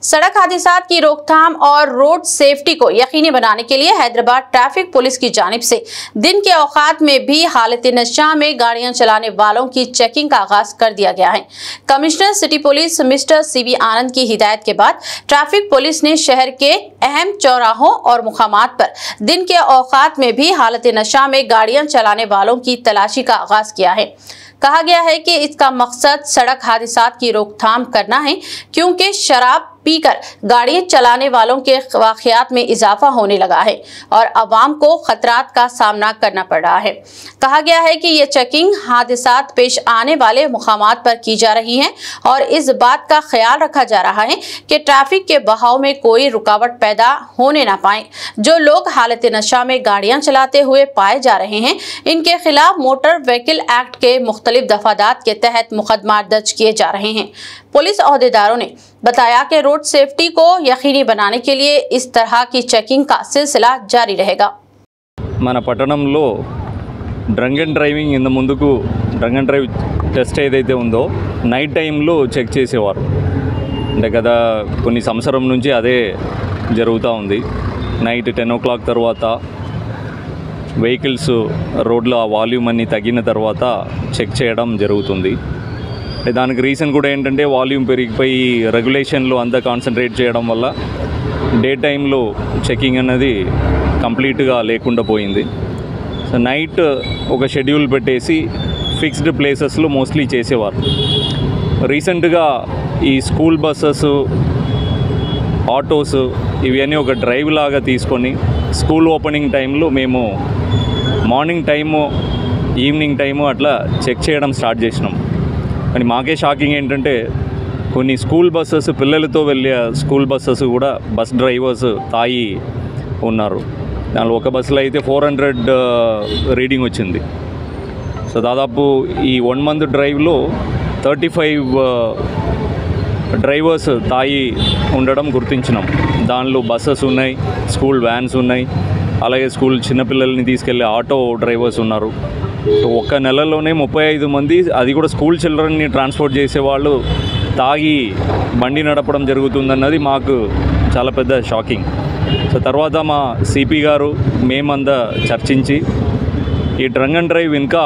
सड़क हादसात की रोकथाम और रोड सेफ्टी को यकीनी बनाने के लिए हैदराबाद ट्रैफिक पुलिस की जानिब से दिन के औकात में भी हालत नशा में गाड़ियां चलाने वालों की चेकिंग का आगाज कर दिया गया है। Commissioner city police mister CB Anand की हिदायत के बाद ट्रैफिक पुलिस ने शहर के अहम चौराहों और मुकामात पर दिन के औकात में भी हालत नशा में गाड़ियां चलाने वालों की तलाशी का आगाज किया है। कहा गया है कि इसका मकसद सड़क हादसात की रोकथाम करना है, क्योंकि शराब पीकर गाड़ी चलाने वालों के वाकयात में इजाफा होने लगा है और अवाम को खतरात का सामना करना पड़ रहा है। कहा गया है कि ये चेकिंग हादसात पेश आने वाले मुकामात पर की जा रही है और इस बात का ख्याल रखा जा रहा है कि ट्रैफिक के बहाव में कोई रुकावट पैदा होने ना पाए। जो लोग हालत नशा में गाड़ियां चलाते हुए पाए जा रहे हैं, इनके खिलाफ मोटर व्हीकल एक्ट के मुख्तलिफ दफादात के तहत मुकदमा दर्ज किए जा रहे हैं। पुलिस अहदेदारों ने बताया कि रोड सेफ्टी को यकीनी बनाने के लिए इस तरह की चेकिंग का सिलसिला जारी रहेगा। మన పట్టణంలో డ్రంక్ అండ్ డ్రైవింగ్ ఇంత ముందుకు డ్రంక్ అండ్ డ్రైవ్ టెస్ట్ ఏదైతే ఉందో నైట్ టైంలో చెక్ చేసేవారు. అంటే గత కొన్ని సంవత్సరం నుంచి అదే జరుగుతూ ఉంది. నైట్ 10 o'clock తర్వాత వెహికల్స్ రోడ్లో ఆ వాల్యూమ్ అన్ని తగ్గిన తర్వాత చెక్ చేయడం జరుగుతుంది. దానికి రీజన్ కూడా ఏంటంటే వాల్యూమ్ పెరిగిపోయి రెగ్యులేషన్లో అంతా కాన్సన్ట్రేట్ చేయడం వల్ల డే టైంలో చెకింగ్ అన్నది కంప్లీట్గా లేకుండా పోయింది. సో నైట్ ఒక షెడ్యూల్ పెట్టేసి ఫిక్స్డ్ ప్లేసెస్లో మోస్ట్లీ చేసేవారు. రీసెంట్గా ఈ స్కూల్ బస్సెస్, ఆటోస్ ఇవన్నీ ఒక డ్రైవ్ లాగా తీసుకొని స్కూల్ ఓపెనింగ్ టైంలో మేము మార్నింగ్ టైము, ఈవినింగ్ టైము అట్లా చెక్ చేయడం స్టార్ట్ చేసినాం. కానీ మాకే షాకింగ్ ఏంటంటే కొన్ని స్కూల్ బస్సెస్, పిల్లలతో వెళ్ళే స్కూల్ బస్సెస్ కూడా బస్ డ్రైవర్స్ తాగి ఉన్నారు. దానిలో ఒక బస్సులో అయితే 400 రీడింగ్ వచ్చింది. సో దాదాపు ఈ 1 month డ్రైవ్లో 35 డ్రైవర్స్ తాగి ఉండడం గుర్తించినాం. దానిలో బస్సెస్ ఉన్నాయి, స్కూల్ వ్యాన్స్ ఉన్నాయి, అలాగే స్కూల్ చిన్నపిల్లల్ని తీసుకెళ్లే ఆటో డ్రైవర్స్ ఉన్నారు. ఒక్క నెలలోనే 35 మంది, అది కూడా స్కూల్ చిల్డ్రన్ని ట్రాన్స్పోర్ట్ చేసేవాళ్ళు తాగి బండి నడపడం జరుగుతుందన్నది మాకు చాలా పెద్ద షాకింగ్. సో తర్వాత మా సిపి గారు మేమంతా చర్చించి ఈ డ్రంక్ అండ్ డ్రైవ్ ఇంకా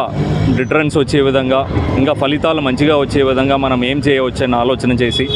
డిటరెన్స్ వచ్చే విధంగా, ఇంకా ఫలితాలు మంచిగా వచ్చే విధంగా మనం ఏం చేయవచ్చని ఆలోచన చేసి